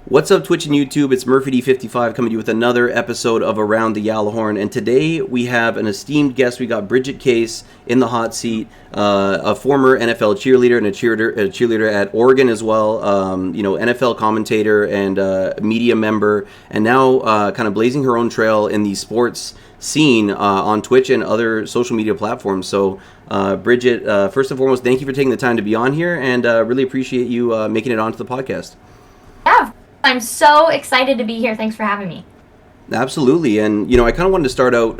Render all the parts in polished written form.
What's up, Twitch and YouTube? It's MurphyD55 coming to you with another episode of Around the Gjallarhorn. And today we have an esteemed guest. We got Bridget Case in the hot seat, a former NFL cheerleader and a cheerleader at Oregon as well. NFL commentator and media member, and now kind of blazing her own trail in the sports scene on Twitch and other social media platforms. So, Bridget, first and foremost, thank you for taking the time to be on here, and really appreciate you making it onto the podcast. Yeah, I'm so excited to be here. Thanks for having me. Absolutely. And, I kind of wanted to start out,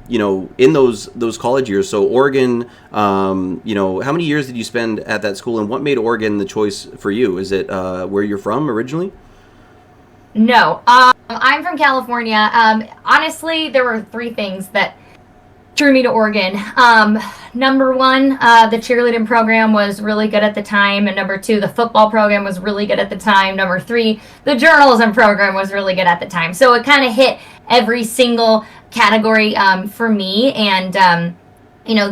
in those college years. So Oregon, how many years did you spend at that school, and what made Oregon the choice for you? Is it where you're from originally? No, I'm from California. Honestly, there were three things that drew me to Oregon. Number one, the cheerleading program was really good at the time. And number two, the football program was really good at the time. Number three, the journalism program was really good at the time. So it kind of hit every single category for me. And,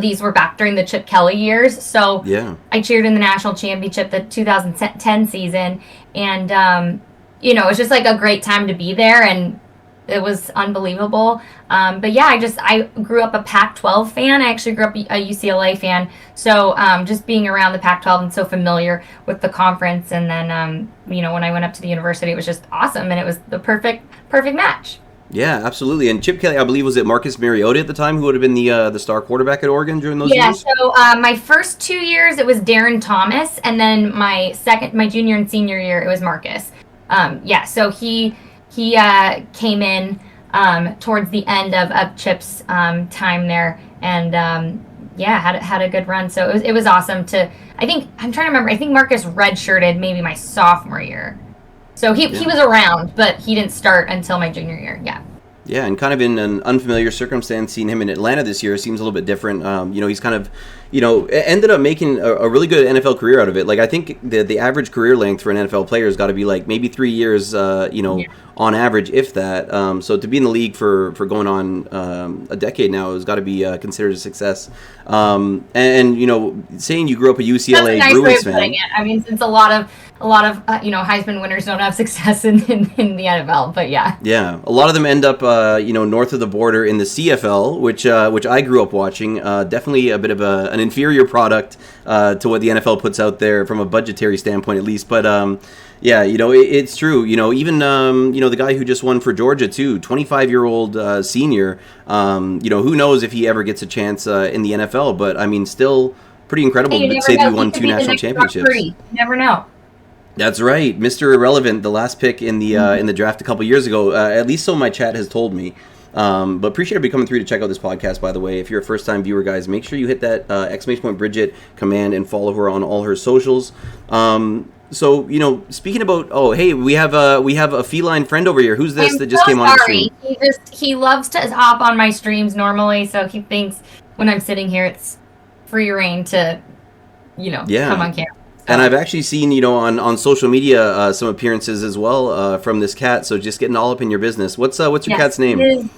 these were back during the Chip Kelly years. So yeah. I cheered in the national championship, the 2010 season. And, it was just like a great time to be there. And it was unbelievable. But yeah, I grew up a Pac-12 fan. I actually grew up a UCLA fan. So just being around the Pac-12 and so familiar with the conference. And then, when I went up to the university, it was just awesome. And it was the perfect match. Yeah, absolutely. And Chip Kelly, I believe, was it Marcus Mariota at the time who would have been the star quarterback at Oregon during those years? Yeah, so my first 2 years, it was Darren Thomas. And then my junior and senior year, it was Marcus. So he came in towards the end of Chip's time there, and had a good run. So it was awesome to. I'm trying to remember. I think Marcus redshirted maybe my sophomore year, so he was around, but he didn't start until my junior year. Yeah. Yeah, and kind of in an unfamiliar circumstance, seeing him in Atlanta this year seems a little bit different. He's kind of, ended up making a really good NFL career out of it. Like, I think the average career length for an NFL player has got to be like maybe 3 years, on average, if that. So to be in the league for going on a decade now has got to be considered a success. Saying you grew up a UCLA That's a nice Bruins way of fan. putting it. Since a lot of Heisman winners don't have success in the NFL, but yeah. Yeah, a lot of them end up, north of the border in the CFL, which I grew up watching. Definitely a bit of an inferior product to what the NFL puts out there from a budgetary standpoint, at least. But it's true. Even the guy who just won for Georgia too, 25-year-old senior. Who knows if he ever gets a chance in the NFL? But I mean, still pretty incredible to say that he won 2 national championships. You never know. That's right, Mr. Irrelevant, the last pick in the draft a couple years ago. At least so my chat has told me. But appreciate everybody coming through to check out this podcast, by the way. If you're a first-time viewer, guys, make sure you hit that !Bridget command and follow her on all her socials. Speaking about, we have a feline friend over here. Who's this that just came on the stream? He loves to hop on my streams normally, so he thinks when I'm sitting here, it's free reign to, come on camera. And I've actually seen, on social media, some appearances as well from this cat. So just getting all up in your business. What's your cat's name?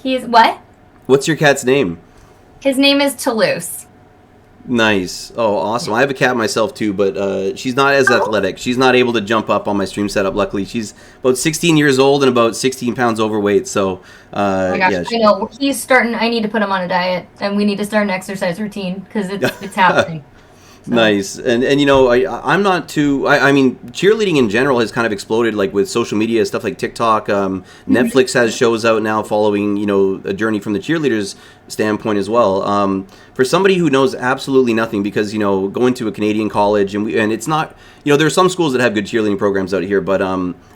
He's what? What's your cat's name? His name is Toulouse. Nice. Oh, awesome. I have a cat myself too, but she's not as athletic. She's not able to jump up on my stream setup. Luckily, she's about 16 years old and about 16 pounds overweight. So, oh my gosh, I know he's starting. I need to put him on a diet, and we need to start an exercise routine because it's happening. So. Nice. And I'm not too, I mean, cheerleading in general has kind of exploded, like with social media, stuff like TikTok. Netflix has shows out now following, a journey from the cheerleaders standpoint as well. For somebody who knows absolutely nothing, because, going to a Canadian college and it's not, there are some schools that have good cheerleading programs out here, but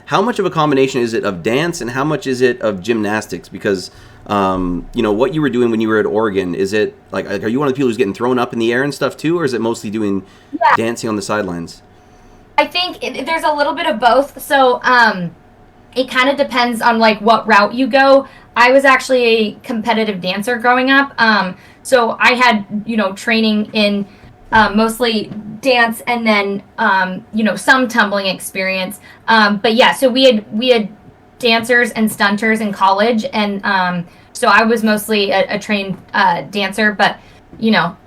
how much of a combination is it of dance and how much is it of gymnastics? Because what you were doing when you were at Oregon, is it like, are you one of the people who's getting thrown up in the air and stuff too, or is it mostly doing dancing on the sidelines? I think there's a little bit of both. So it kind of depends on like what route you go. I was actually a competitive dancer growing up. So I had, training in mostly dance and then, some tumbling experience. But yeah, so we had dancers and stunters in college, and so I was mostly a trained dancer, but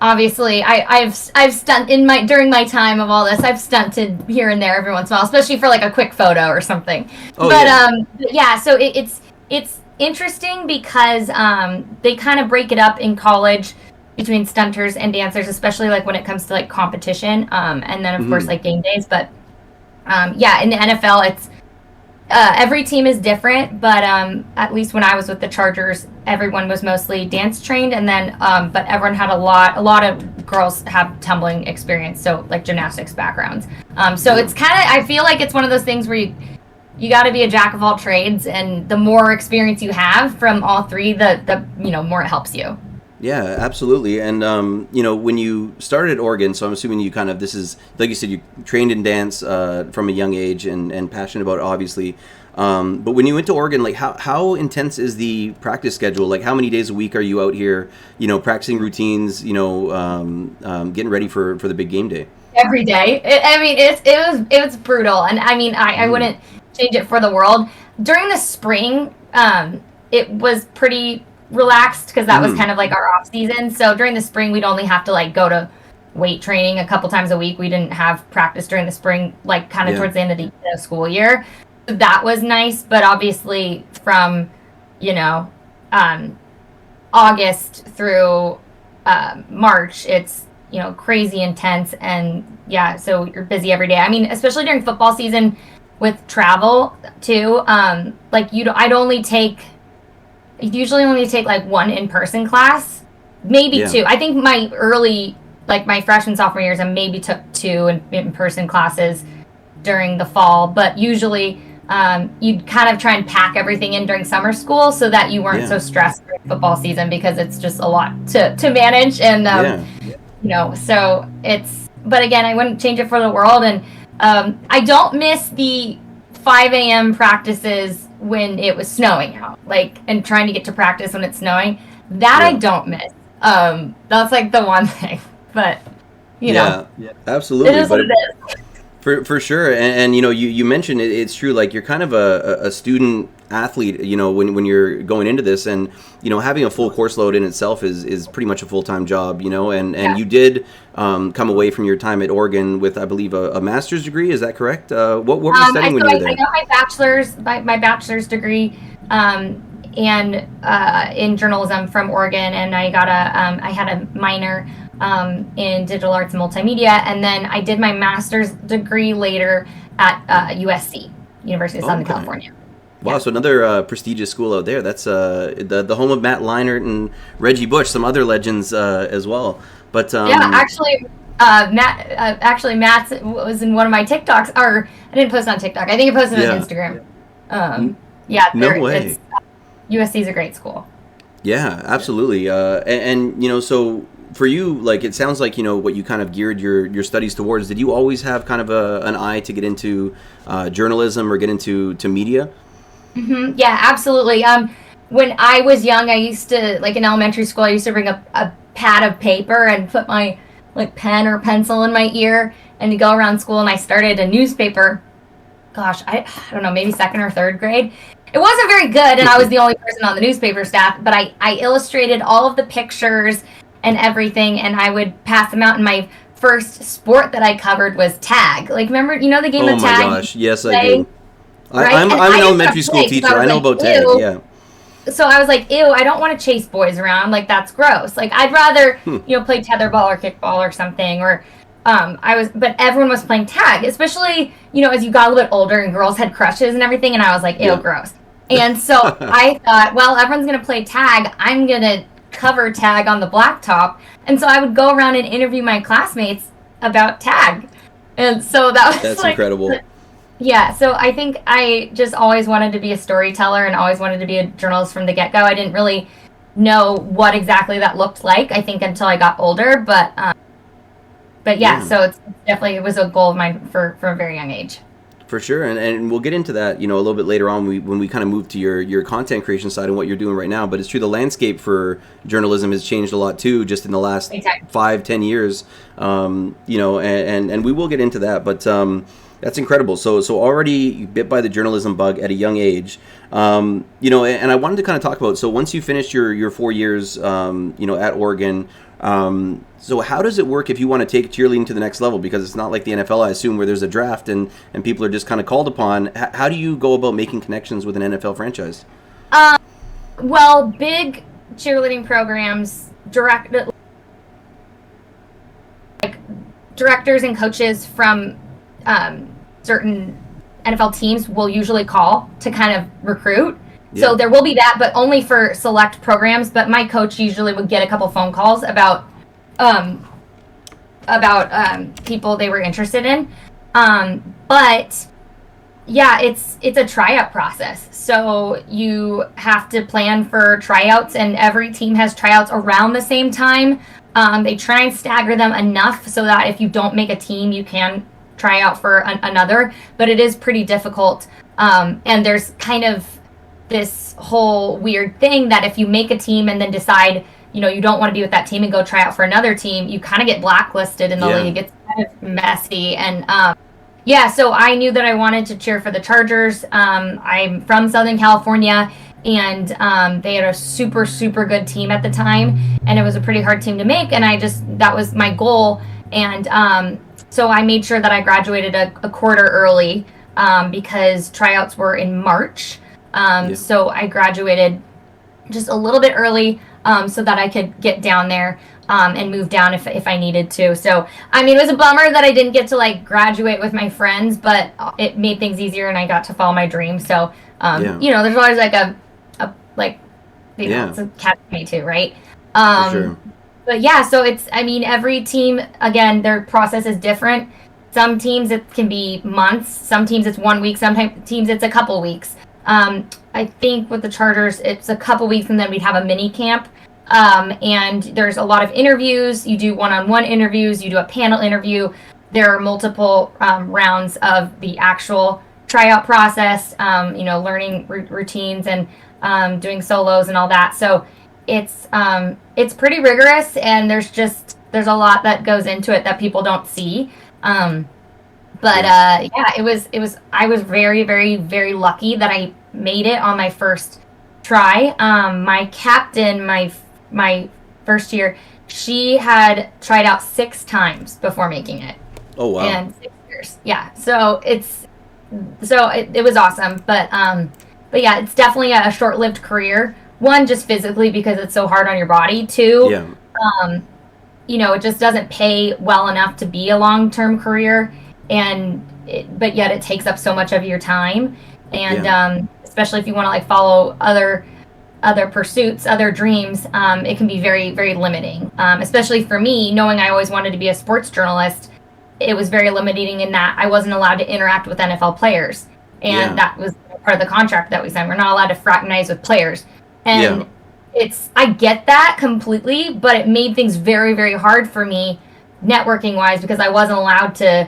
obviously I've stunt during my time of all this. I've stunted here and there every once in a while, especially for like a quick photo or something. Oh, but yeah. yeah, so it's interesting because they kind of break it up in college between stunters and dancers, especially like when it comes to like competition, and then of course like game days. But yeah, in the NFL, it's every team is different, but at least when I was with the Chargers, everyone was mostly dance trained, and then but everyone had a lot of girls have tumbling experience, so like gymnastics backgrounds. So it's kind of, I feel like it's one of those things where you got to be a jack of all trades, and the more experience you have from all three, the more it helps you. Yeah, absolutely. And when you started at Oregon, so I'm assuming you kind of, this is like you said, you trained in dance from a young age and passionate about it, obviously. But when you went to Oregon, like how intense is the practice schedule? Like how many days a week are you out here, practicing routines, getting ready for the big game day? Every day. It was brutal, and I mean I wouldn't change it for the world. During the spring, it was pretty relaxed because that was kind of like our off season. So during the spring, we'd only have to like go to weight training a couple times a week. We didn't have practice during the spring, like kind of towards the end of the school year. So that was nice, but obviously from August through March, it's crazy intense, and yeah, so you're busy every day. I mean, especially during football season with travel too. I'd usually only take like one in-person class, maybe two. I think my freshman, sophomore years, I maybe took two in-person classes during the fall, but usually you'd kind of try and pack everything in during summer school so that you weren't so stressed during football season, because it's just a lot to manage. And, so but again, I wouldn't change it for the world. And I don't miss the 5 a.m. practices when it was snowing out, and trying to get to practice when it's snowing. That I don't miss. That's like the one thing, but absolutely. It is what it is. For sure, and you mentioned it's true. Like you're kind of a student athlete, when you're going into this, and having a full course load in itself is pretty much a full-time job, and you did come away from your time at Oregon with, I believe, a master's degree. Is that correct? What were you studying when you were there? I got my bachelor's degree and in journalism from Oregon, and I got I had a minor in digital arts and multimedia, and then I did my master's degree later at USC, University of Southern California. Wow, so another prestigious school out there. That's the home of Matt Leinart and Reggie Bush, some other legends as well. But actually, Matt was in one of my TikToks, or I didn't post on TikTok. I think I posted on Instagram. No way. USC is a great school. Yeah, absolutely. And so for you, like, it sounds like, what you kind of geared your studies towards. Did you always have kind of an eye to get into journalism or get into media? Mm-hmm. Yeah, absolutely. When I was young, I used to, like in elementary school, I used to bring a pad of paper and put my pen or pencil in my ear and go around school, and I started a newspaper. Gosh, I don't know, maybe second or third grade. It wasn't very good, and I was the only person on the newspaper staff, but I illustrated all of the pictures and everything, and I would pass them out. And my first sport that I covered was tag. Remember, the game of tag? Oh my gosh, yes, I do. Right? I'm an elementary school teacher. I know about tag, yeah. So I was like, ew, I don't want to chase boys around. That's gross. I'd rather, play tetherball or kickball or something. Or but everyone was playing tag, especially, as you got a little bit older and girls had crushes and everything. And I was like, ew, gross. And so I thought, well, everyone's going to play tag. I'm going to cover tag on the blacktop. And so I would go around and interview my classmates about tag. And so that's incredible. Yeah, so I think I just always wanted to be a storyteller and always wanted to be a journalist from the get-go. I didn't really know what exactly that looked like, I think, until I got older. But so it's definitely, it was a goal of mine from a very young age. For sure, and we'll get into that, a little bit later on when we kind of move to your content creation side and what you're doing right now. But it's true, the landscape for journalism has changed a lot too, just in the last 5-10 years. And we will get into that, but that's incredible. So already bit by the journalism bug at a young age, and I wanted to kind of talk about. So once you finished your 4 years, at Oregon. So how does it work if you want to take cheerleading to the next level? Because it's not like the NFL, I assume, where there's a draft and people are just kind of called upon. How do you go about making connections with an NFL franchise? Well, big cheerleading programs, directors and coaches from certain NFL teams will usually call to kind of recruit. Yeah. So there will be that, but only for select programs. But my coach usually would get a couple phone calls about people they were interested in. But yeah, it's a tryout process. So you have to plan for tryouts, and every team has tryouts around the same time. They try and stagger them enough so that if you don't make a team, you can try out for another. But it is pretty difficult. And there's kind of this whole weird thing that if you make a team and then decide, you don't want to be with that team and go try out for another team, you kind of get blacklisted in the league. It's kind of messy. And so I knew that I wanted to cheer for the Chargers. I'm from Southern California, and they had a super, super good team at the time, and it was a pretty hard team to make, and that was my goal. And so I made sure that I graduated a quarter early because tryouts were in March. So I graduated just a little bit early so that I could get down there and move down if I needed to. So, it was a bummer that I didn't get to graduate with my friends, but it made things easier and I got to follow my dream. So, there's always it's a catch-22, right? For sure. But yeah, so it's, every team, again, their process is different. Some teams it can be months, some teams it's 1 week, sometimes teams it's a couple weeks. I think with the Chargers, it's a couple weeks and then we'd have a mini camp. And there's a lot of interviews. You do one-on-one interviews, you do a panel interview. There are multiple rounds of the actual tryout process, learning routines and doing solos and all that. So it's pretty rigorous, and there's a lot that goes into it that people don't see. I was very, very, very lucky that I made it on my first try. My captain, my first year, she had tried out 6 times before making it. Oh wow! And 6 years, yeah. So it was awesome, but yeah, it's definitely a short-lived career. One, just physically because it's so hard on your body. 2, it just doesn't pay well enough to be a long-term career, but yet it takes up so much of your time, and especially if you want to follow other pursuits, other dreams, it can be very, very limiting. Especially for me, knowing I always wanted to be a sports journalist, it was very limiting in that I wasn't allowed to interact with NFL players, and that was part of the contract that we signed. We're not allowed to fraternize with players, and I get that completely, but it made things very, very hard for me networking wise because I wasn't allowed to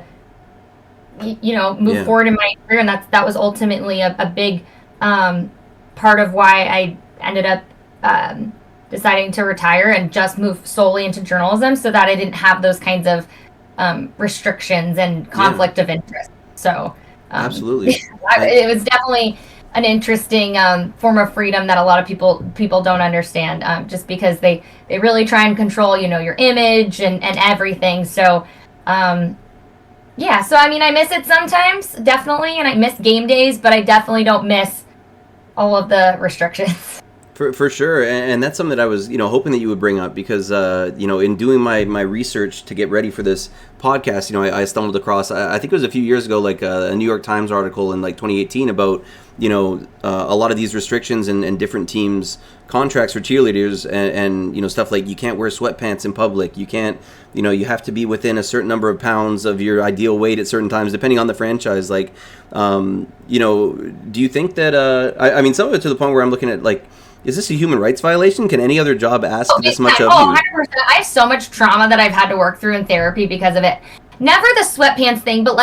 move forward in my career, and that was ultimately a big part of why I ended up deciding to retire and just move solely into journalism so that I didn't have those kinds of restrictions and conflict of interest. So absolutely, it was definitely an interesting form of freedom that a lot of people don't understand, just because they really try and control your image and everything. So so I miss it sometimes, definitely, and I miss game days, but I definitely don't miss all of the restrictions. For sure, and that's something that I was, hoping that you would bring up because, in doing my research to get ready for this podcast, I stumbled across, I think it was a few years ago, a New York Times article in 2018 about, a lot of these restrictions and different teams' contracts for cheerleaders and stuff like you can't wear sweatpants in public, you can't, you have to be within a certain number of pounds of your ideal weight at certain times, depending on the franchise. Do you think that, some of it to the point where I'm looking at is this a human rights violation? Can any other job ask this much of you? 100%. I have so much trauma that I've had to work through in therapy because of it. Never the sweatpants thing, but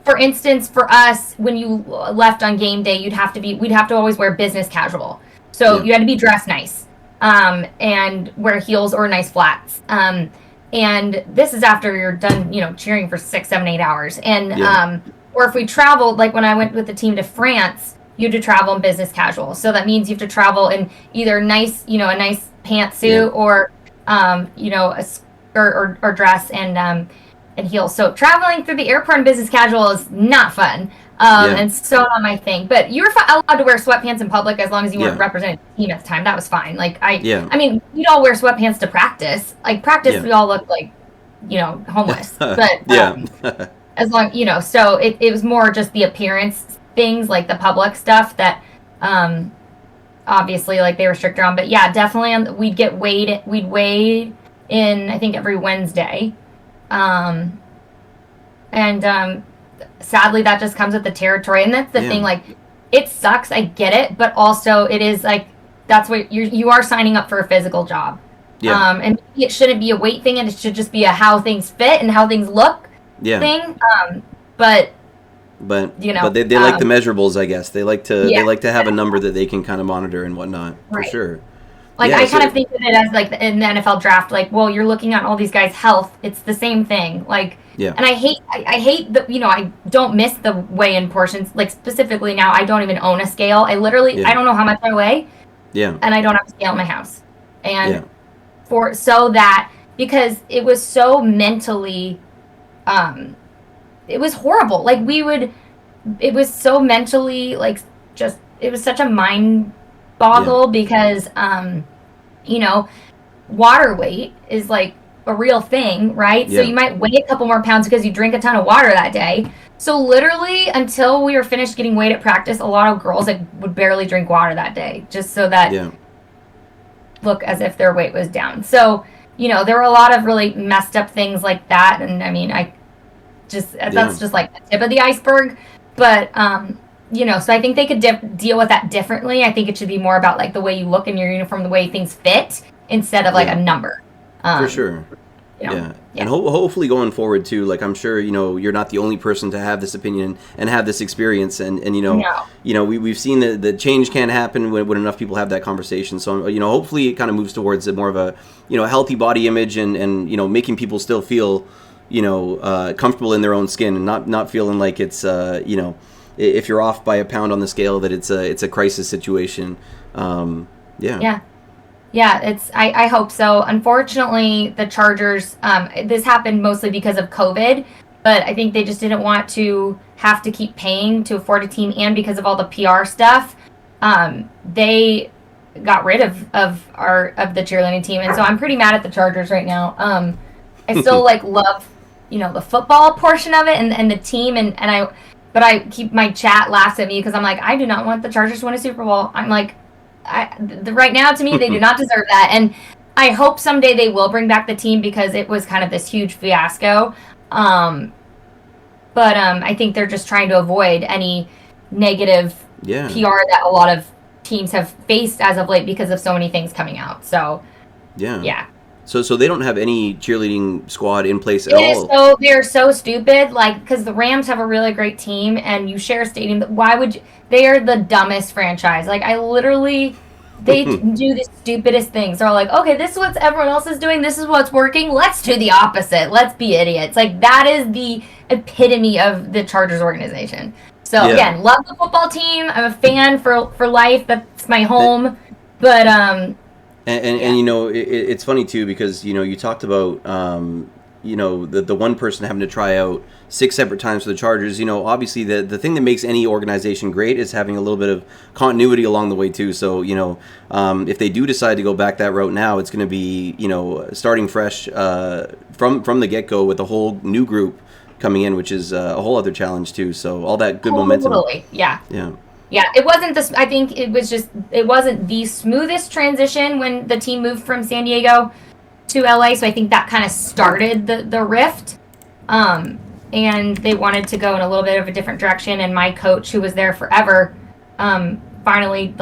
for instance, for us, when you left on game day, we'd have to always wear business casual. So you had to be dressed nice, and wear heels or nice flats. And this is after you're done, cheering for 6, 7, 8 hours. And or if we traveled, when I went with the team to France, you have to travel in business casual. So that means you have to travel in either a nice pantsuit or a skirt or dress and heels. So traveling through the airport in business casual is not fun. And so not my thing. But you were allowed to wear sweatpants in public as long as you weren't representing the team at the time. That was fine. Like I mean, we'd all wear sweatpants to practice. Like practice, we all looked like, homeless. But as long, so it was more just the appearance things, like the public stuff that obviously like they were strict around. But yeah, definitely we'd weigh in, I think, every Wednesday. Sadly that just comes with the territory, and that's the thing, like it sucks, I get it, but also it is like that's what you are signing up for a physical job. And it shouldn't be a weight thing, and it should just be a how things fit and how things look thing. But they like the measurables, I guess. They like to have a number that they can kind of monitor and whatnot, for sure. Like I kind of think of it as like in the NFL draft, like, well, you're looking at all these guys' health. It's the same thing. Like, and I hate the, I don't miss the weigh-in portions. Like specifically now, I don't even own a scale. I literally, I don't know how much I weigh. And I don't have a scale in my house. And because it was so mentally, it was horrible. Like it was so mentally, like, it was such a mind boggle because water weight is like a real thing, right? So you might weigh a couple more pounds because you drink a ton of water that day. So literally until we were finished getting weighed at practice, a lot of girls would barely drink water that day just so that look as if their weight was down. So there were a lot of really messed up things like that, and I mean that's just like the tip of the iceberg. But so I think they could deal with that differently. I think it should be more about like the way you look in your uniform, the way things fit, instead of like a number. For sure. And hopefully going forward too, like I'm sure you're not the only person to have this opinion and have this experience, and we've seen that the change can happen when enough people have that conversation. So hopefully it kind of moves towards more of a healthy body image and making people still feel comfortable in their own skin and not feeling like it's if you're off by a pound on the scale that it's a crisis situation. I hope so. Unfortunately, the Chargers, this happened mostly because of COVID, but I think they just didn't want to have to keep paying to afford a team, and because of all the PR stuff, they got rid of the cheerleading team, and so I'm pretty mad at the Chargers right now. I still love the football portion of it and the team, but I keep, my chat laughs at me because I'm like, I do not want the Chargers to win a Super Bowl. I'm like, right now, to me, they do not deserve that. And I hope someday they will bring back the team because it was kind of this huge fiasco. But I think they're just trying to avoid any negative PR that a lot of teams have faced as of late because of so many things coming out. So, So they don't have any cheerleading squad in place at all? So they're so stupid, like, because the Rams have a really great team, and you share a stadium. Why would you? They are the dumbest franchise. Like, they do the stupidest things. They're like, okay, this is what everyone else is doing. This is what's working. Let's do the opposite. Let's be idiots. Like, that is the epitome of the Chargers organization. So, again, love the football team. I'm a fan for life. That's my home. But, it's funny too because you talked about the one person having to try out 6 separate times for the Chargers. Obviously the thing that makes any organization great is having a little bit of continuity along the way too. So if they do decide to go back that route now, it's going to be starting fresh from the get-go with a whole new group coming in, which is a whole other challenge too. So all that good momentum. Yeah, it wasn't this. I think it wasn't the smoothest transition when the team moved from San Diego to LA. So I think that kind of started the rift. And they wanted to go in a little bit of a different direction. And my coach, who was there forever, finally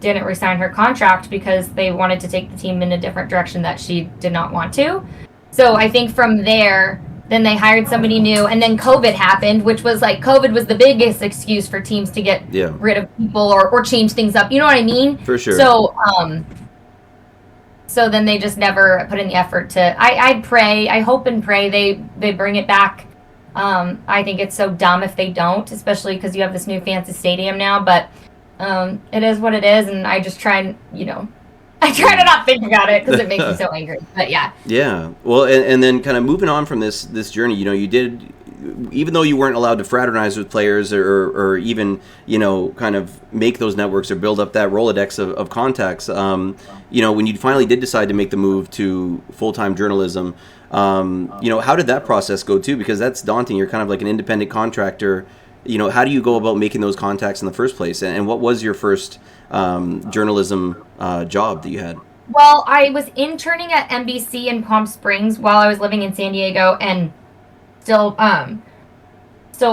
didn't resign her contract because they wanted to take the team in a different direction that she did not want to. So I think from there, then they hired somebody new, and then COVID happened, which was COVID was the biggest excuse for teams to get rid of people or change things up. You know what I mean? For sure. So, so then they just never put in the effort to. I hope and pray they bring it back. I think it's so dumb if they don't, especially because you have this new fancy stadium now. But it is what it is, and I just try and I try to not think about it because it makes me so angry. But yeah. Yeah. Well, and then kind of moving on from this journey, you did, even though you weren't allowed to fraternize with players or even, kind of make those networks or build up that Rolodex of contacts, when you finally did decide to make the move to full-time journalism, how did that process go too? Because that's daunting. You're kind of like an independent contractor. How do you go about making those contacts in the first place? And what was your first journalism job that you had? Well, I was interning at NBC in Palm Springs while I was living in San Diego, and still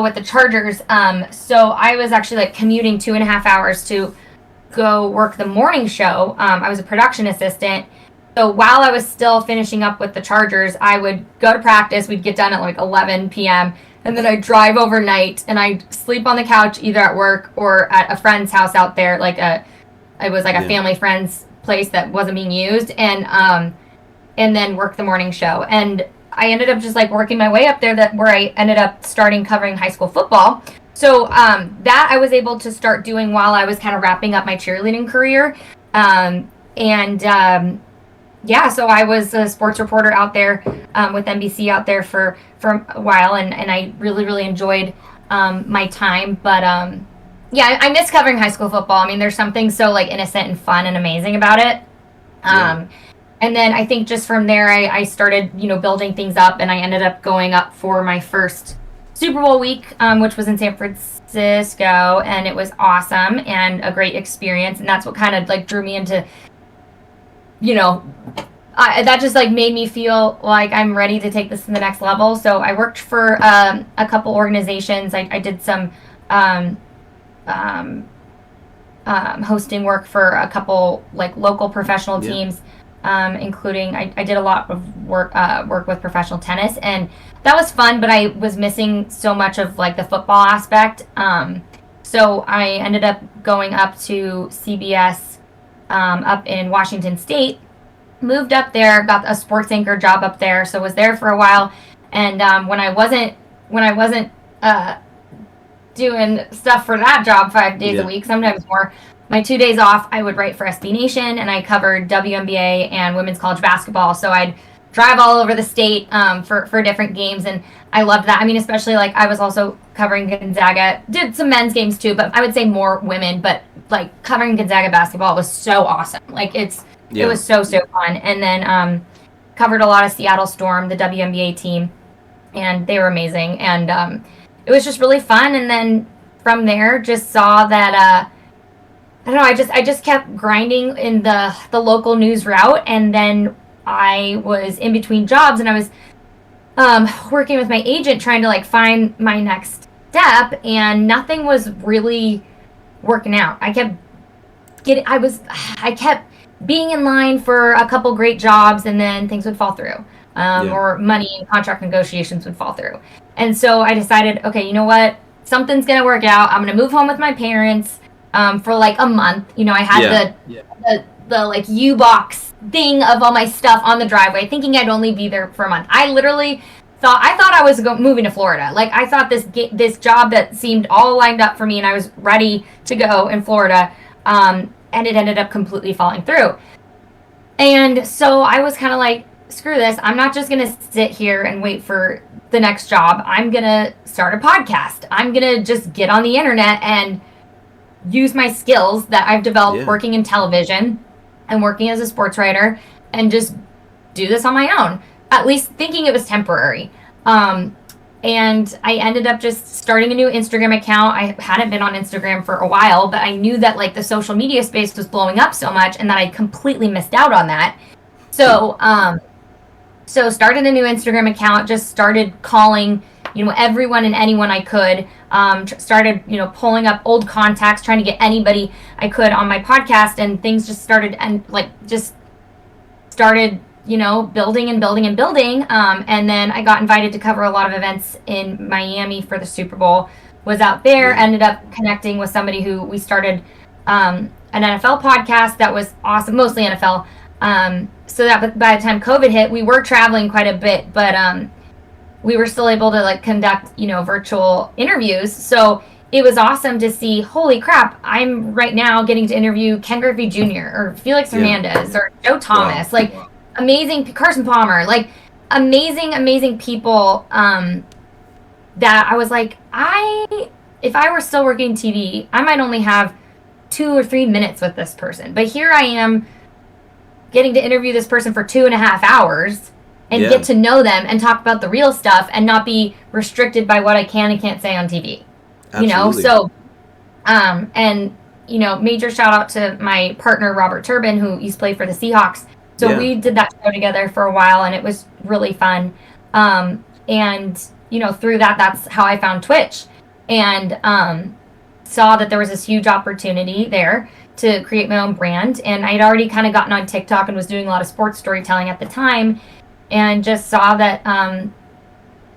with the Chargers. So I was actually like commuting 2.5 hours to go work the morning show. I was a production assistant. So while I was still finishing up with the Chargers, I would go to practice. We'd get done at like 11 p.m. And then I'd drive overnight and I'd sleep on the couch either at work or at a friend's house out there. It was like a family friend's place that wasn't being used, and then work the morning show. And I ended up just like working my way up there, where I ended up starting covering high school football. So that I was able to start doing while I was kind of wrapping up my cheerleading career. So I was a sports reporter out there with NBC out there for a while, and I really, really enjoyed my time. But I miss covering high school football. I mean, there's something so like innocent and fun and amazing about it. And then I think just from there, I started, building things up, and I ended up going up for my first Super Bowl week, which was in San Francisco, and it was awesome and a great experience. And that's what kind of like drew me into, that just like made me feel like I'm ready to take this to the next level. So I worked for a couple organizations. I did some hosting work for a couple like local professional teams. Including I did a lot of work with professional tennis, and that was fun, but I was missing so much of like the football aspect. So I ended up going up to CBS up in Washington State, moved up there, got a sports anchor job up there, so was there for a while. And when I wasn't doing stuff for that job 5 days a week, sometimes more, my 2 days off, I would write for SB Nation, and I covered WNBA and women's college basketball. So I'd drive all over the state for different games, and I loved that. I mean, especially like I was also covering Gonzaga, did some men's games too, but I would say more women. But like covering Gonzaga basketball was so awesome. Like it was so fun. And then covered a lot of Seattle Storm, the WNBA team, and they were amazing. And it was just really fun. And then from there, just saw that. I don't know, I just kept grinding in the local news route, and then I was in between jobs, and I was working with my agent trying to like find my next step, and nothing was really working out. I kept being in line for a couple great jobs, and then things would fall through. Or money and contract negotiations would fall through. And so I decided, okay, you know what? Something's going to work out. I'm going to move home with my parents. For like a month, I had the like U-box thing of all my stuff on the driveway, thinking I'd only be there for a month. I literally thought I was moving to Florida. Like I thought this job that seemed all lined up for me, and I was ready to go in Florida, and it ended up completely falling through. And so I was kind of like, screw this. I'm not just gonna sit here and wait for the next job. I'm gonna start a podcast. I'm gonna just get on the internet and use my skills that I've developed working in television and working as a sports writer, and just do this on my own, at least thinking it was temporary. And I ended up just starting a new Instagram account. I hadn't been on Instagram for a while, but I knew that like the social media space was blowing up so much, and that I completely missed out on that. So started a new Instagram account, just started calling everyone and anyone I could. Started, pulling up old contacts, trying to get anybody I could on my podcast, and things just started building and building and building. And then I got invited to cover a lot of events in Miami for the Super Bowl. Was out there, ended up connecting with somebody who we started an NFL podcast that was awesome, mostly NFL. So that by the time COVID hit, we were traveling quite a bit, but we were still able to conduct, virtual interviews. So it was awesome to see, holy crap, I'm right now getting to interview Ken Griffey Jr. or Felix Hernandez or Joe Thomas, like amazing, Carson Palmer, like amazing people, that I was like, if I were still working TV, I might only have 2 or 3 minutes with this person. But here I am getting to interview this person for 2.5 hours and get to know them and talk about the real stuff and not be restricted by what I can and can't say on TV. Absolutely. You know, so, and, you know, major shout out to my partner, Robert Turbin, who used to play for the Seahawks. So we did that show together for a while, and it was really fun. And, you know, through that, that's how I found Twitch. And saw that there was this huge opportunity there to create my own brand. And I'd already kind of gotten on TikTok and was doing a lot of sports storytelling at the time, and just saw that,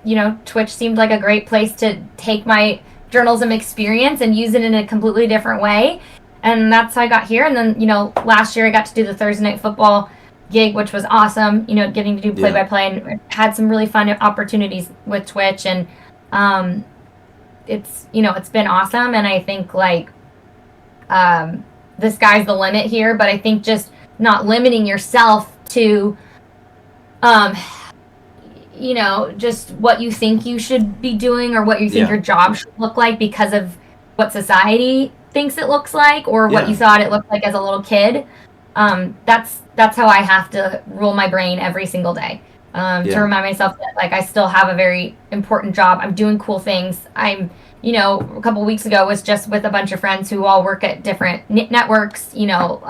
you know, Twitch seemed like a great place to take my journalism experience and use it in a completely different way. And that's how I got here. And then, you know, last year I got to do the Thursday Night Football gig, which was awesome, you know, getting to do play-by-play, and had some really fun opportunities with Twitch. And it's, you know, it's been awesome. And I think, like, the sky's the limit here, but I think just not limiting yourself to, you know, just what you think you should be doing or what you think your job should look like because of what society thinks it looks like, or what you thought it looked like as a little kid. That's how I have to rule my brain every single day, to remind myself that, like, I still have a very important job. I'm doing cool things. I'm, you know, a couple weeks ago was just with a bunch of friends who all work at different networks, you know,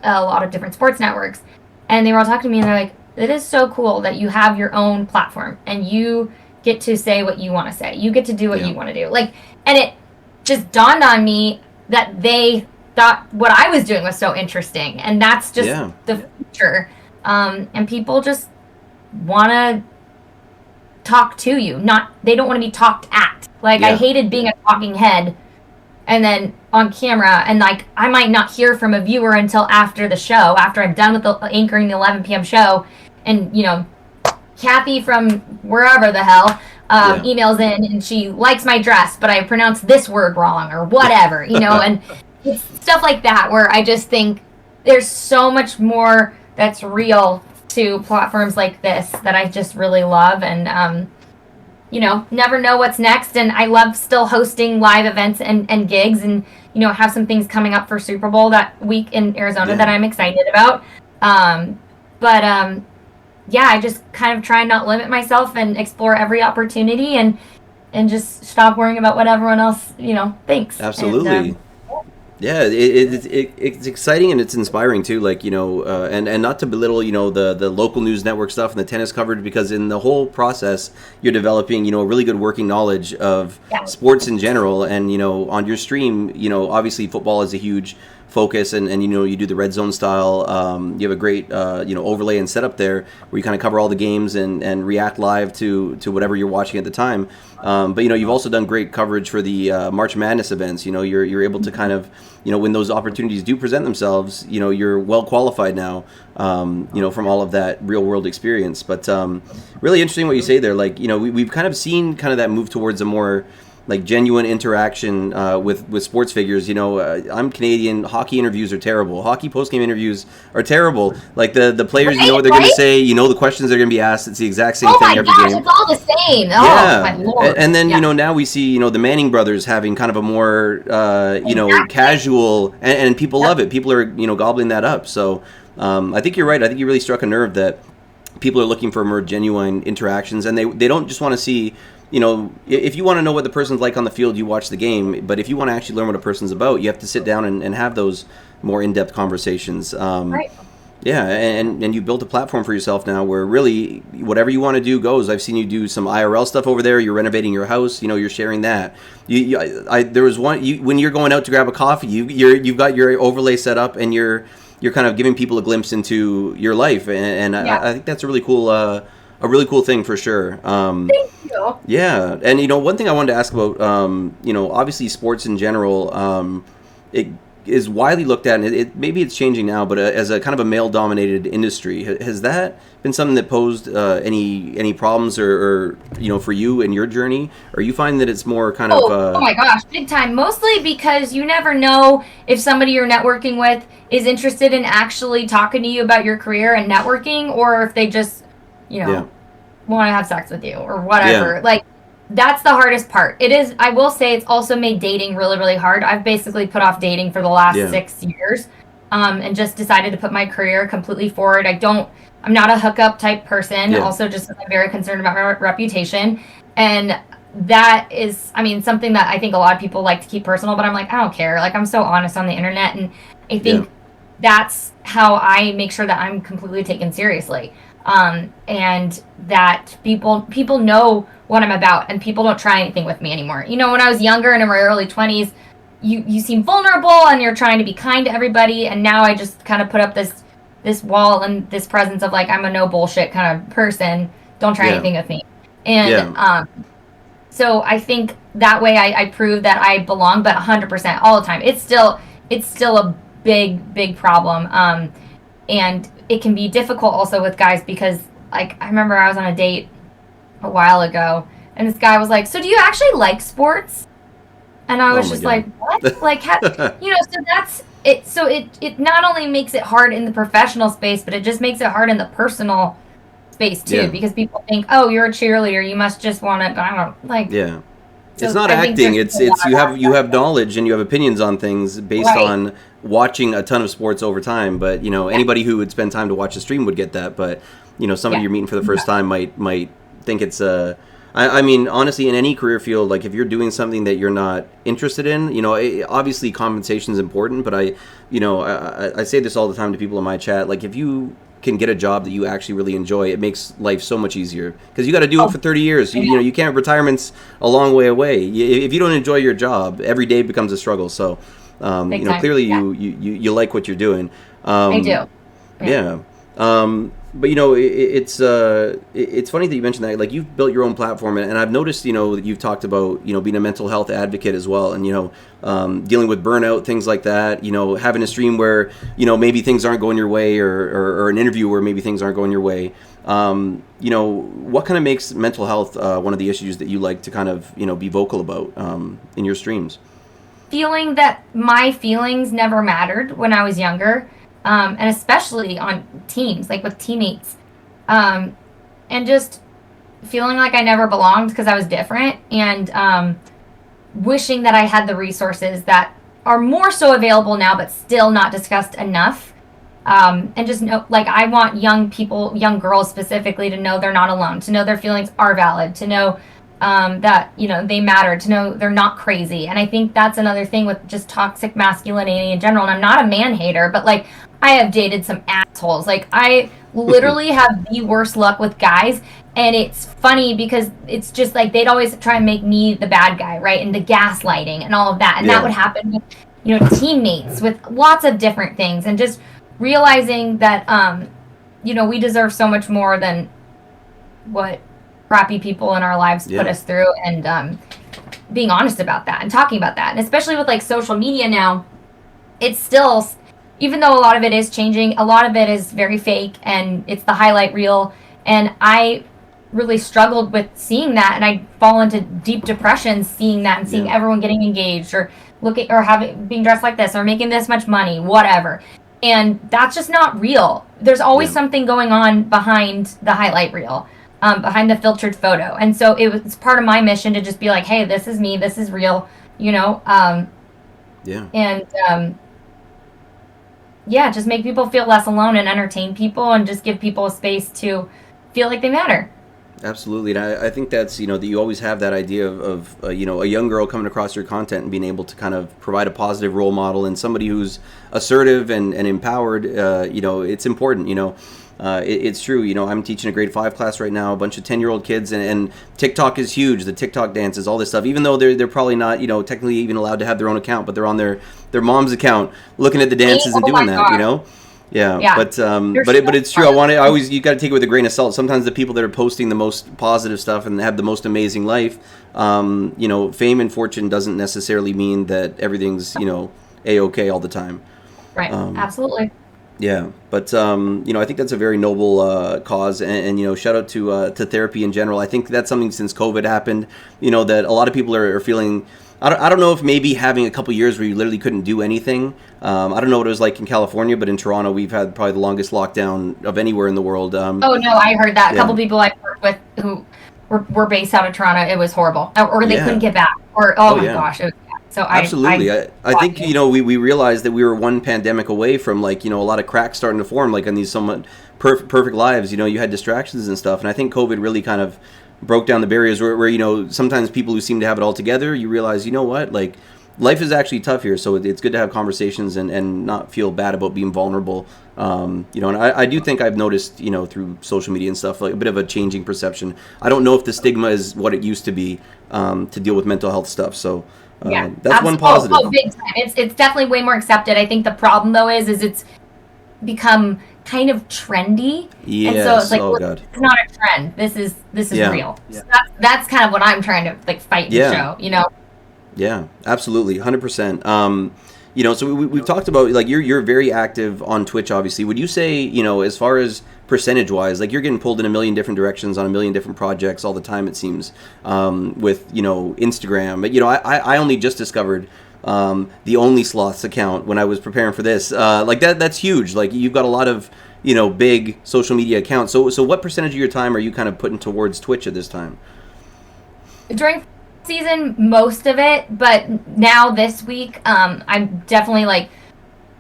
a lot of different sports networks. And they were all talking to me, and they're like, it is so cool that you have your own platform and you get to say what you want to say. You get to do what you want to do. Like, and it just dawned on me that they thought what I was doing was so interesting. And that's just the future. And people just want to talk to you. They don't want to be talked at. Like, I hated being a talking head and then on camera, and, like, I might not hear from a viewer until after the show, after I'm done with the anchoring the 11 p.m. show. And, you know, Kathy from wherever the hell emails in, and she likes my dress, but I pronounced this word wrong or whatever, you know, and it's stuff like that where I just think there's so much more that's real to platforms like this that I just really love. And, you know, never know what's next. And I love still hosting live events and gigs, and, you know, have some things coming up for Super Bowl that week in Arizona that I'm excited about. Yeah, I just kind of try and not limit myself and explore every opportunity, and just stop worrying about what everyone else, you know, thinks. Absolutely. And, it's exciting, and it's inspiring too. Like, you know, and not to belittle, you know, the local news network stuff and the tennis coverage, because in the whole process you're developing, you know, a really good working knowledge of sports in general. And, you know, on your stream, you know, obviously football is a huge focus, and you know, you do the red zone style. You have a great you know, overlay and setup there where you kind of cover all the games and react live to whatever you're watching at the time. But, you know, you've also done great coverage for the March Madness events. You know, you're able to kind of, you know, when those opportunities do present themselves, you know, you're well qualified now, you know, from all of that real world experience. But really interesting what you say there. Like, you know, we've kind of seen kind of that move towards a more, like, genuine interaction with sports figures. You know, I'm Canadian. Hockey interviews are terrible. Hockey post-game interviews are terrible. Like, the players, you know what they're going to say. You know the questions they're going to be asked. It's the exact same thing every game. It's all the same. Oh, my Lord. And then, you know, now we see, you know, the Manning brothers having kind of a more, you know, casual, and people love it. People are, you know, gobbling that up. So I think you're right. I think you really struck a nerve that people are looking for more genuine interactions, and they don't just want to see, you know, if you want to know what the person's like on the field, you watch the game. But if you want to actually learn what a person's about, you have to sit down and have those more in-depth conversations. Right. Yeah, and you built a platform for yourself now where really whatever you want to do goes. I've seen you do some IRL stuff over there. You're renovating your house. You know, you're sharing that. There was one when you're going out to grab a coffee. You've got your overlay set up, and you're kind of giving people a glimpse into your life. And I think that's a really cool. A really cool thing for sure. Thank you. Yeah, and, you know, one thing I wanted to ask about, you know, obviously sports in general, is widely looked at, and maybe it's changing now, but as a kind of a male-dominated industry. Has that been something that posed any problems or for you in your journey? Or you find that it's more kind of... Oh my gosh, big time. Mostly because you never know if somebody you're networking with is interested in actually talking to you about your career and networking, or if they just, want to have sex with you or whatever. Like, that's the hardest part. It is, I will say, it's also made dating really, really hard. I've basically put off dating for the last 6 years, and just decided to put my career completely forward. I'm not a hookup type person. Also, just I'm very concerned about my reputation. And that is, something that I think a lot of people like to keep personal, but I'm like, I don't care. Like, I'm so honest on the internet. And I think that's how I make sure that I'm completely taken seriously. And that people know what I'm about, and people don't try anything with me anymore. When I was younger and in my early 20s, you seem vulnerable and you're trying to be kind to everybody. And now I just kind of put up this wall and this presence of like, I'm a no bullshit kind of person. Don't try anything with me. And, so I think that way I prove that I belong, but 100% all the time. It's still a big, big problem. And it can be difficult also with guys because, like, I remember I was on a date a while ago, and this guy was like, "So do you actually like sports?" And I was just like, "What?" Like, so that's it. So it not only makes it hard in the professional space, but it just makes it hard in the personal space too, because people think, "Oh, you're a cheerleader, you must just want to." I don't like. Yeah. So it's not acting. It's you have knowledge and you have opinions on things based on watching a ton of sports over time. But anybody who would spend time to watch the stream would get that. But somebody you're meeting for the first time might think it's I mean, honestly, in any career field, like if you're doing something that you're not interested in, obviously compensation is important. But I say this all the time to people in my chat. Like if you can get a job that you actually really enjoy, it makes life so much easier because you got to do it for 30 years. You can't. Retirement's a long way away. If you don't enjoy your job, every day becomes a struggle. So, clearly you like what you're doing. I do. Yeah. But it's funny that you mentioned that. Like you've built your own platform, and I've noticed that you've talked about being a mental health advocate as well, and dealing with burnout, things like that. Having a stream where maybe things aren't going your way, or an interview where maybe things aren't going your way. What kind of makes mental health one of the issues that you like to kind of be vocal about in your streams? Feeling that my feelings never mattered when I was younger. And especially on teams, like with teammates, and just feeling like I never belonged because I was different, and wishing that I had the resources that are more so available now, but still not discussed enough. And just know, like, I want young people, young girls specifically, to know they're not alone, to know their feelings are valid, to know that they matter, to know they're not crazy. And I think that's another thing with just toxic masculinity in general. And I'm not a man hater, but like I have dated some assholes. Like I literally have the worst luck with guys, and it's funny because it's just like they'd always try and make me the bad guy, right? And the gaslighting and all of that. And that would happen with teammates, with lots of different things, and just realizing that we deserve so much more than what crappy people in our lives put us through, and being honest about that and talking about that. And especially with like social media now, it's still, even though a lot of it is changing, a lot of it is very fake, and it's the highlight reel. And I really struggled with seeing that, and I fall into deep depression seeing that, and seeing everyone getting engaged or being dressed like this or making this much money, whatever. And that's just not real. There's always something going on behind the highlight reel. Behind the filtered photo. And so it's part of my mission to just be like, hey, this is me, this is real, and just make people feel less alone and entertain people and just give people a space to feel like they matter. Absolutely. And I think that's, that you always have that idea of a young girl coming across your content and being able to kind of provide a positive role model and somebody who's assertive and empowered. It's important, it's true. I'm teaching a grade 5 class right now, a bunch of 10-year-old kids, and TikTok is huge. The TikTok dances, all this stuff, even though they're probably not, technically even allowed to have their own account, but they're on their mom's account looking at the dances and doing that, Yeah. But it's true. You got to take it with a grain of salt. Sometimes the people that are posting the most positive stuff and have the most amazing life, fame and fortune doesn't necessarily mean that everything's, A-okay all the time. Right. Absolutely. Yeah, but I think that's a very noble cause, and shout out to therapy in general. I think that's something since COVID happened, that a lot of people are feeling. I don't know if maybe having a couple years where you literally couldn't do anything. I don't know what it was like in California, but in Toronto we've had probably the longest lockdown of anywhere in the world. Oh no, I heard that. A couple people I worked with who were based out of Toronto, it was horrible, or they couldn't get back, or oh my gosh, it was bad. So absolutely, I think we realized that we were one pandemic away from a lot of cracks starting to form on these somewhat perfect lives. You had distractions and stuff, and I think COVID really kind of broke down the barriers where sometimes people who seem to have it all together, you realize what, life is actually tough here, so it's good to have conversations and not feel bad about being vulnerable. And I do think I've noticed through social media and stuff a bit of a changing perception. I don't know if the stigma is what it used to be to deal with mental health stuff, so that's one positive. Oh, big time. It's definitely way more accepted. I think the problem though is it's become kind of trendy. Yes. And so it's oh God. It's not a trend. This is real. Yeah. So that's kind of what I'm trying to fight and show. Yeah, absolutely, 100%. So we've talked about you're very active on Twitch. Obviously, would you say as far as percentage wise, you're getting pulled in a million different directions on a million different projects all the time, it seems, with Instagram. But I only just discovered the Only Sloths account when I was preparing for this. That's huge. You've got a lot of big social media accounts. So what percentage of your time are you kind of putting towards Twitch at this time? During season, most of it, but now this week I'm definitely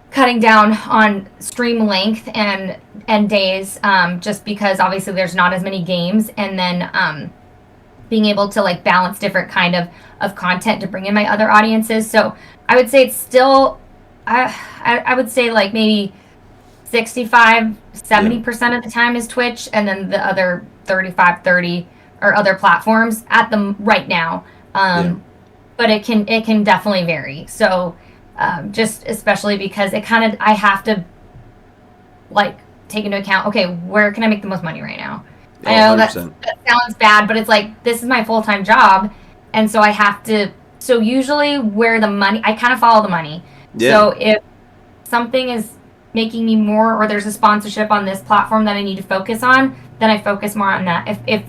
cutting down on stream length and days, just because obviously there's not as many games, and then being able to balance different kind of content to bring in my other audiences. So I would say it's still I would say maybe 65-70% of the time is Twitch, and then the other 30 or other platforms at the right now. But it can definitely vary. So just especially because I have to take into account, okay, where can I make the most money right now? Oh, I know that sounds bad, but it's this is my full-time job, and so I have to. So usually where the money, I kind of follow the money. Yeah. So if something is making me more, or there's a sponsorship on this platform that I need to focus on, then I focus more on that. If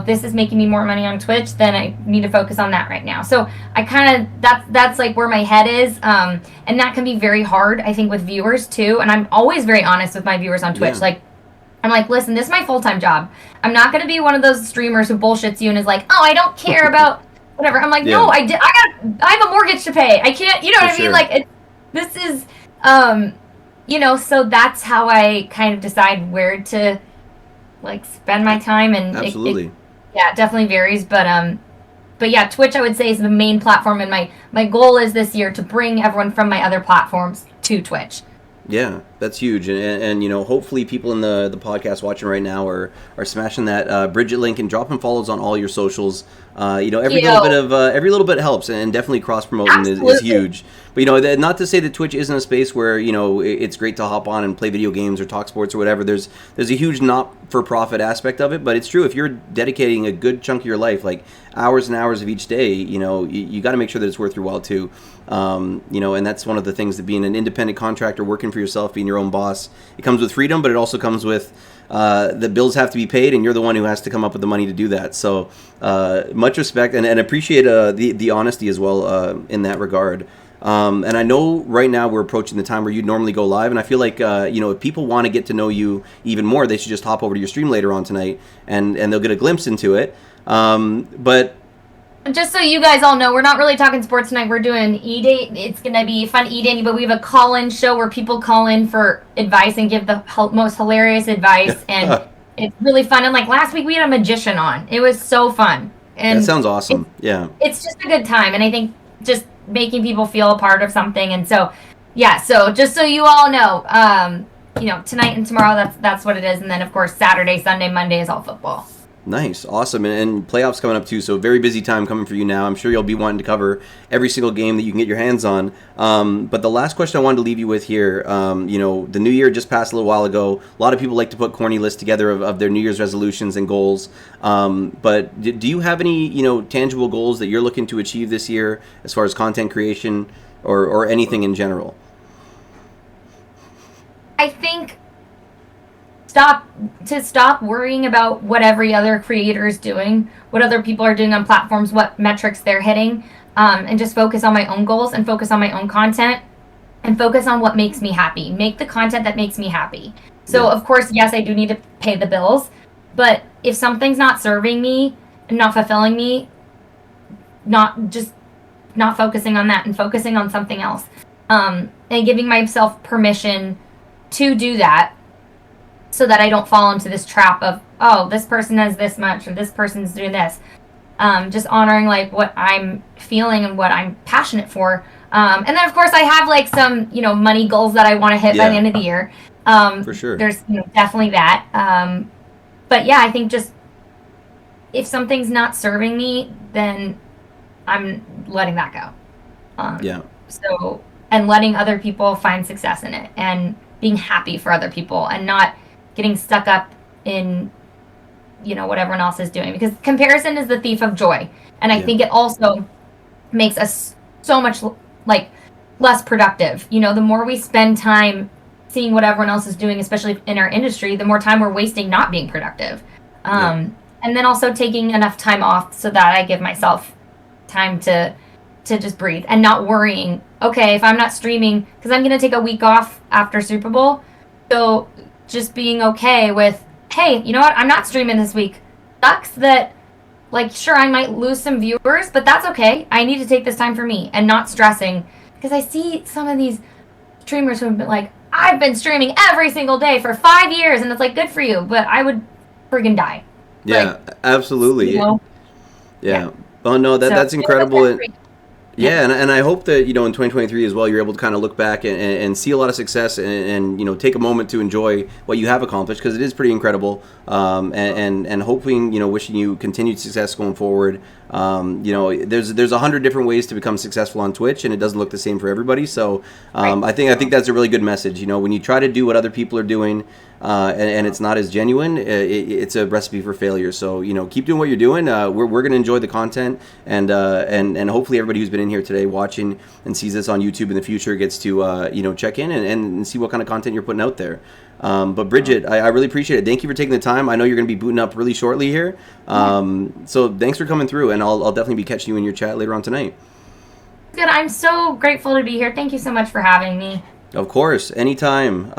this is making me more money on Twitch, then I need to focus on that right now. So I kind of, that's where my head is. And that can be very hard, I think, with viewers too. And I'm always very honest with my viewers on Twitch. Yeah. I'm listen, this is my full-time job. I'm not going to be one of those streamers who bullshits you and is oh, I don't care about whatever. I'm no, I have a mortgage to pay. I can't, you know what I mean? This is, so that's how I kind of decide where to spend my time, and absolutely. It definitely varies, but yeah, Twitch I would say is the main platform, and my goal is this year to bring everyone from my other platforms to Twitch. Yeah, that's huge, and hopefully people in the podcast watching right now are smashing that BRIDGET link and dropping follows on all your socials. Every little bit helps, and definitely cross promoting is huge. But not to say that Twitch isn't a space where it's great to hop on and play video games or talk sports or whatever. There's a huge not for profit aspect of it, but it's true if you're dedicating a good chunk of your life, hours and hours of each day, you got to make sure that it's worth your while too. And that's one of the things that being an independent contractor, working for yourself, being your own boss, it comes with freedom, but it also comes with the bills have to be paid, and you're the one who has to come up with the money to do that. So much respect and appreciate the honesty as well in that regard. And I know right now we're approaching the time where you'd normally go live, and I feel if people want to get to know you even more, they should just hop over to your stream later on tonight, and they'll get a glimpse into it. But just so you guys all know, we're not really talking sports tonight. We're doing E-Day. It's going to be fun E-Day, but we have a call-in show where people call in for advice and give the most hilarious advice, and it's really fun. And last week we had a magician on. It was so fun. And that sounds awesome. It's just a good time, and I think just making people feel a part of something. And so, so just so you all know, tonight and tomorrow, that's what it is. And then, of course, Saturday, Sunday, Monday is all football. Nice. Awesome. And playoffs coming up too, so very busy time coming for you now. I'm sure you'll be wanting to cover every single game that you can get your hands on. But the last question I wanted to leave you with here, the new year just passed a little while ago. A lot of people like to put corny lists together of their New Year's resolutions and goals. But do you have any, tangible goals that you're looking to achieve this year as far as content creation or anything in general? I think stop worrying about what every other creator is doing, what other people are doing on platforms, what metrics they're hitting, and just focus on my own goals and focus on my own content and focus on what makes me happy. Make the content that makes me happy. So, Yeah. of course, yes, I do need to pay the bills, but if something's not serving me and not fulfilling me, not focusing on that and focusing on something else, and giving myself permission to do that so that I don't fall into this trap of, oh, this person has this much or this person's doing this. Just honoring like what I'm feeling and what I'm passionate for. And then of course I have like some, money goals that I want to hit by the end of the year. For sure. There's definitely that. But yeah, I think just if something's not serving me, then I'm letting that go. Yeah. So, and letting other people find success in it and being happy for other people and not getting stuck up in, what everyone else is doing, because comparison is the thief of joy. And I think it also makes us so much like less productive. The more we spend time seeing what everyone else is doing, especially in our industry, the more time we're wasting not being productive. And then also taking enough time off so that I give myself time to just breathe and not worrying, okay, if I'm not streaming, because I'm going to take a week off after Super Bowl. So just being okay with, hey, you know what? I'm not streaming this week. Sucks that, sure, I might lose some viewers, but that's okay. I need to take this time for me and not stressing. Because I see some of these streamers who have been like, I've been streaming every single day for 5 years, and it's like, good for you, but I would friggin' die. Yeah, absolutely. Yeah. Oh, no, that's incredible. Yeah, and I hope that, in 2023 as well, you're able to kind of look back and see a lot of success and take a moment to enjoy what you have accomplished, because it is pretty incredible. And hoping, wishing you continued success going forward. There's 100 different ways to become successful on Twitch, and it doesn't look the same for everybody. So I think that's a really good message. When you try to do what other people are doing, and it's not as genuine, it's a recipe for failure. So keep doing what you're doing. We're going to enjoy the content, and hopefully everybody who's been in here today watching and sees this on YouTube in the future gets to check in and see what kind of content you're putting out there. But Bridget, I really appreciate it. Thank you for taking the time. I know you're going to be booting up really shortly here. So thanks for coming through, and I'll definitely be catching you in your chat later on tonight. Good. I'm so grateful to be here. Thank you so much for having me. Of course, anytime.